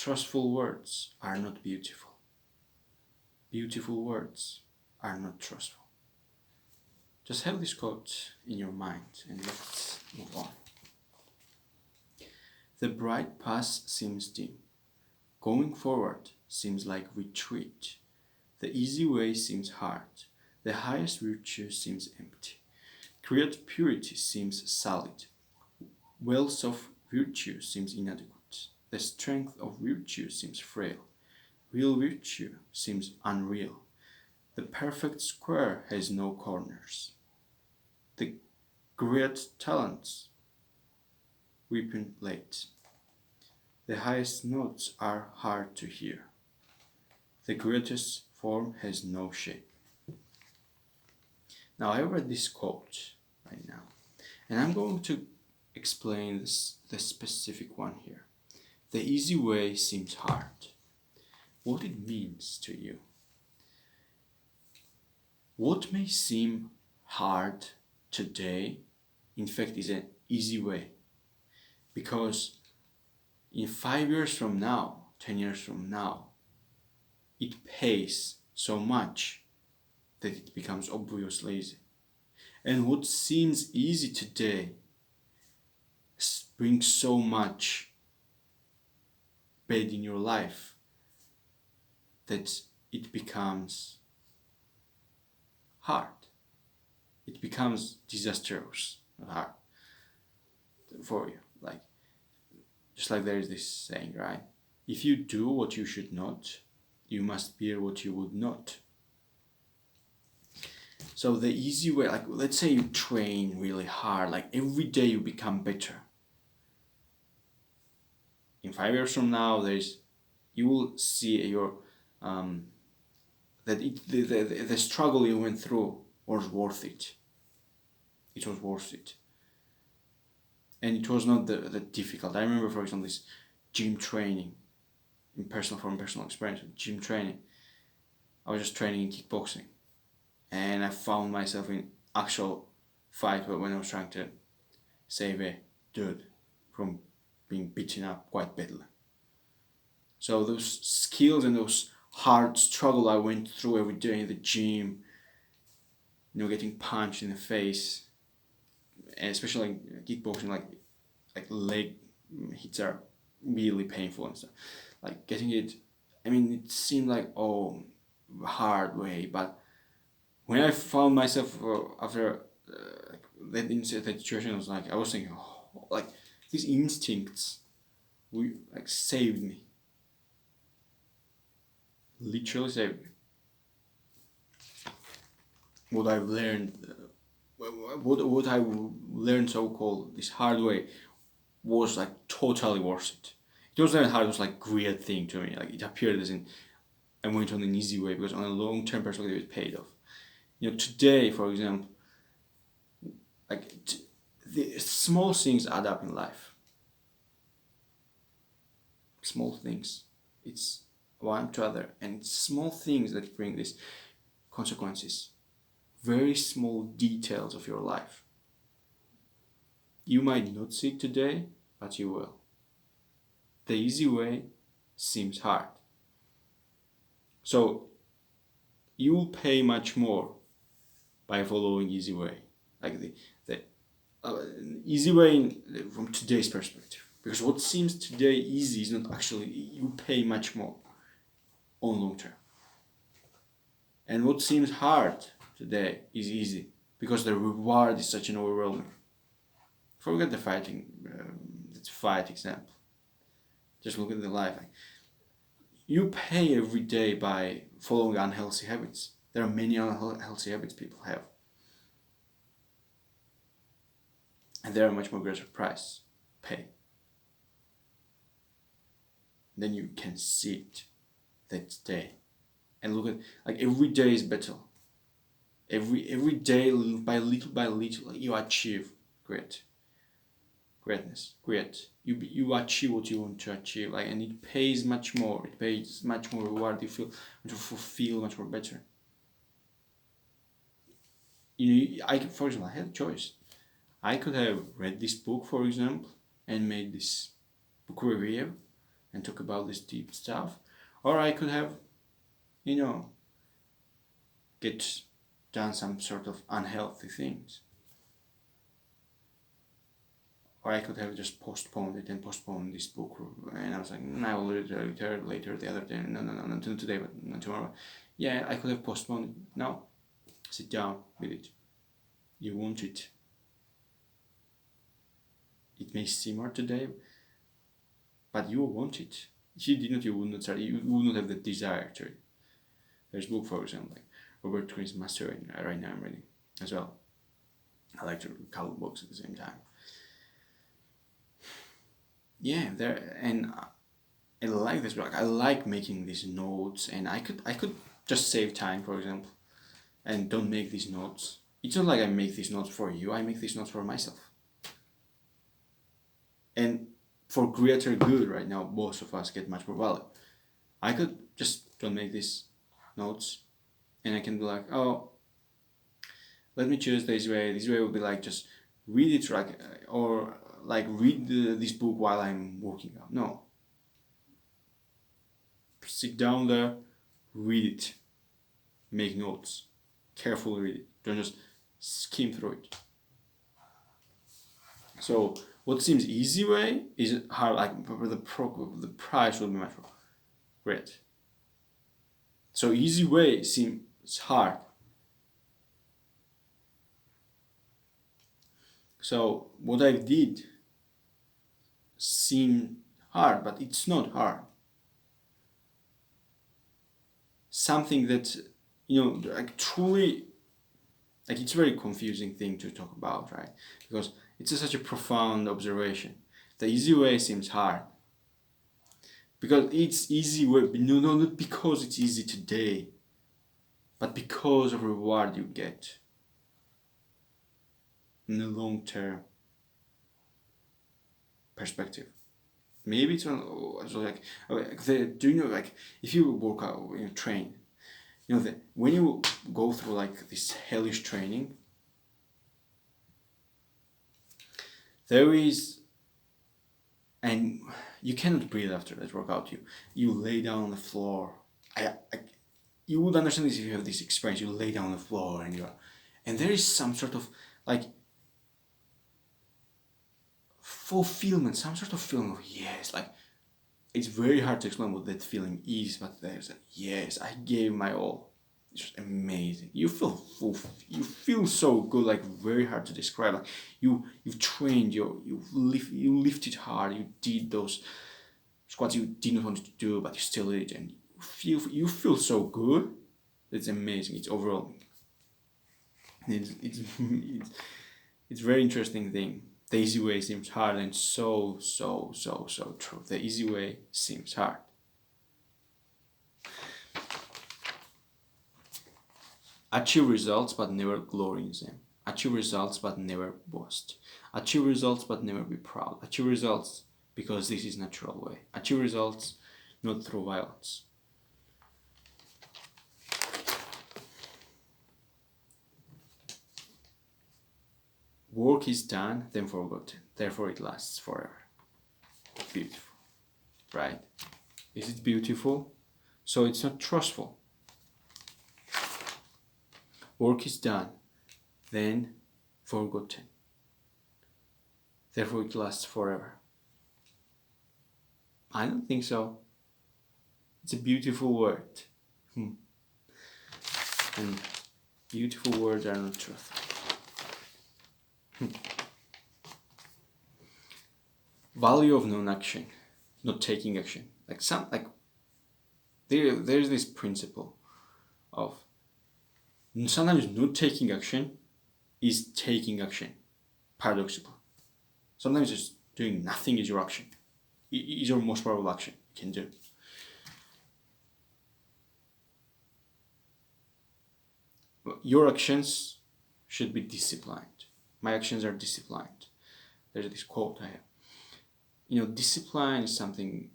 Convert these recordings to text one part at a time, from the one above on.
trustful words are not beautiful. Beautiful words are not trustful. Just have this quote in your mind and let's move on. The bright past seems dim. Going forward seems like retreat. The easy way seems hard. The highest virtue seems empty. Create purity seems solid. Wealth of virtue seems inadequate. The strength of virtue seems frail. Real virtue seems unreal. The perfect square has no corners. The great talents ripen late. The highest notes are hard to hear. The greatest form has no shape. Now I read this quote right now, and I'm going to explain the specific one here. The easy way seems hard. What it means to you. What may seem hard today, in fact, is an easy way. Because in 5 years from now, 10 years from now, it pays so much that it becomes obviously easy. And what seems easy today brings so much bad in your life that it becomes hard. It becomes disastrous, hard for you. Like, just like there is this saying, right? If you do what you should not, you must bear what you would not. So the easy way, like let's say you train really hard, like every day you become better. In 5 years from now, you will see your the struggle you went through was worth it. It was worth it. And it was not that difficult. I remember, for example, this gym training, from personal experience, gym training. I was just training in kickboxing. And I found myself in actual fight when I was trying to save a dude from being beaten up quite badly. So those skills and those hard struggle I went through every day in the gym, getting punched in the face, and especially in kickboxing, like leg hits are really painful and stuff. Like getting it, it seemed like hard way, but when I found myself after that situation, I was thinking, these instincts, saved me. Literally saved me. What I've learned, what I learned, so-called this hard way, was totally worth it. It wasn't even hard; it was great thing to me. It appeared as in I went on an easy way because on a long-term perspective, it paid off. Today, for example, the small things add up in life. Small things, it's one to other, and it's small things that bring these consequences. Very small details of your life. You might not see it today, but you will. The easy way seems hard. So you will pay much more by following easy way, the easy way from today's perspective. Because what seems today easy is not actually, you pay much more on long term. And what seems hard today is easy because the reward is such an overwhelming. Forget the fight example. Just look at the life. You pay every day by following unhealthy habits. There are many unhealthy habits people have. And there are much more greater price pay. Then you can see it that day. And look at, every day is better. Every day, by little, you achieve greatness. You achieve what you want to achieve, and it pays much more. It pays much more reward. You feel much more better. For example, I had a choice. I could have read this book, for example, and made this book review and talk about this deep stuff, or I could have, get done some sort of unhealthy things. Or I could have just postponed it and postponed this book, and I was like, I will read it later the other day. No, not today, but not tomorrow. Yeah, I could have postponed it. No, sit down with it. You want it. It may seem hard today, but you want it. If you didn't, you would not start. You would not have the desire to it. There's a book, for example, like Robert Greene's Master, right now I'm reading as well. I like to read a couple books at the same time. Yeah, and I like this book. I like making these notes, and I could just save time, for example, and don't make these notes. It's not like I make these notes for you. I make these notes for myself. And for greater good, right now, most of us get much more value. I could just don't make these notes, and I can be like, oh, let me choose this way. This way would be like just read it, like, or like read this book while I'm working out. No. Sit down there, read it, make notes, carefully read it. Don't just skim through it. So what seems easy way is hard. Like the price will be much more great. So easy way seems hard. So what I did seemed hard, but it's not hard. Something that, like truly, like it's a very confusing thing to talk about, right? Because it's such a profound observation. The easy way seems hard. Because it's easy way, no, not because it's easy today, but because of the reward you get in the long-term perspective. Maybe it's like if you work out, train, when you go through like this hellish training, there is, and you cannot breathe after that workout. You lay down on the floor. You would understand this if you have this experience. You lay down on the floor and there is some sort of like fulfillment, some sort of feeling of yes, like it's very hard to explain what that feeling is, but there's a yes, I gave my all. It's just amazing. You feel so good, like very hard to describe. Like you've trained, you lifted hard, you did those squats you didn't want to do, but you still did it, and you feel so good. It's amazing. It's overwhelming. It's very interesting thing. The easy way seems hard, and so true. The easy way seems hard. Achieve results but never glory in them. Achieve results but never boast. Achieve results but never be proud. Achieve results because this is natural way. Achieve results not through violence. Work is done, then forgotten. Therefore it lasts forever. Beautiful. Right? Is it beautiful? So it's not trustful. Work is done, then forgotten. Therefore it lasts forever. I don't think so. It's a beautiful word. And beautiful words are not truthful. Value of non-action, not taking action. There's this principle of sometimes not taking action is taking action. Paradoxical. Sometimes just doing nothing is your action. Is your most powerful action you can do. Your actions should be disciplined. My actions are disciplined. There's this quote I have. Discipline is something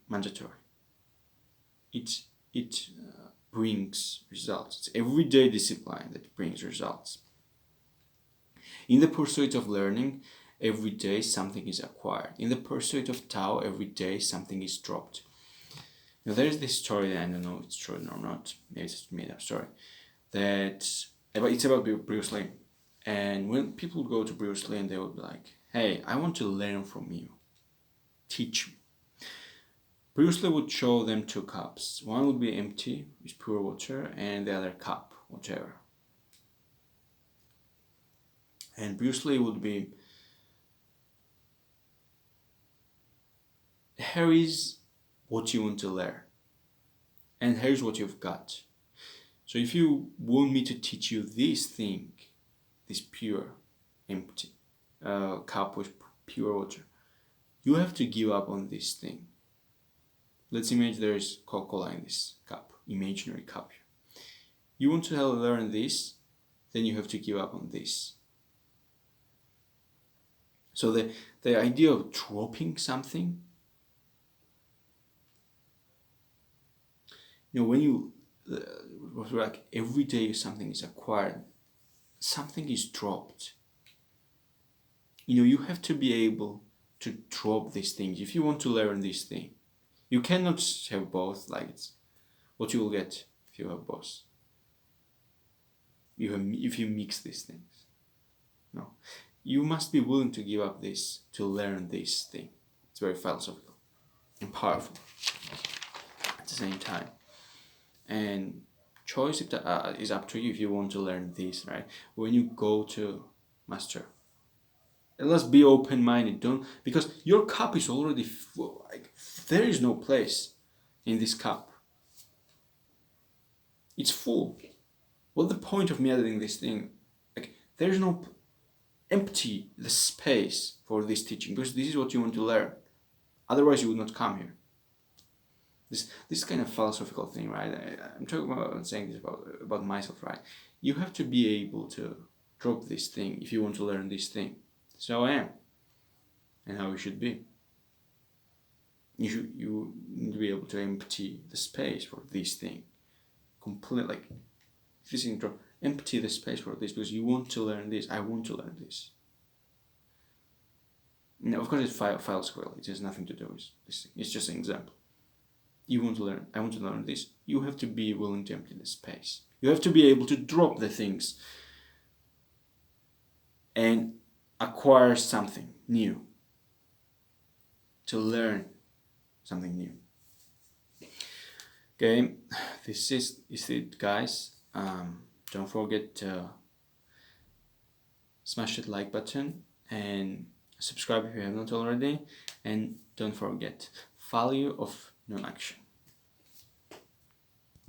mandatory. It brings results. It's everyday discipline that brings results. In the pursuit of learning, every day something is acquired. In the pursuit of Tao, every day something is dropped. Now there's this story that I don't know if it's true or not, maybe it's a made up story, that it's about Bruce Lee. And when people go to Bruce Lee and they would be like, hey, I want to learn from you, teach me. Bruce Lee would show them two cups. One would be empty, with pure water, and the other cup, whatever. And Bruce Lee would be, here is what you want to learn, and here's what you've got. So if you want me to teach you this thing, this pure, empty cup with pure water, you have to give up on this thing. Let's imagine there is Coca-Cola in this cup, imaginary cup here. You want to learn this, then you have to give up on this. So the idea of dropping something, when you, like every day something is acquired, something is dropped. You have to be able to drop these things if you want to learn this thing. You cannot have both, like it's what you will get if you have both. If you mix these things. No. You must be willing to give up this to learn this thing. It's very philosophical and powerful at the same time. And choice is up to you if you want to learn this, right? When you go to master, and let's be open-minded. Because your cup is already full. Like, there is no place in this cup. It's full. What's the point of me adding this thing? Like, there's no empty the space for this teaching, because this is what you want to learn. Otherwise, you would not come here. This kind of philosophical thing, right? I'm talking about saying this about myself, right? You have to be able to drop this thing if you want to learn this thing. So I am, and how you should be. You need to be able to empty the space for this thing, completely. Like, this thing, drop, empty the space for this, because you want to learn this. I want to learn this. Now, of course, it's philosophical. It has nothing to do with this thing. It's just an example. You want to learn. I want to learn this. You have to be willing to empty the space. You have to be able to drop the things and acquire something new, to learn something new. Okay, this is it, guys. Don't forget to smash that like button and subscribe if you have not already, and don't forget, value of non-action.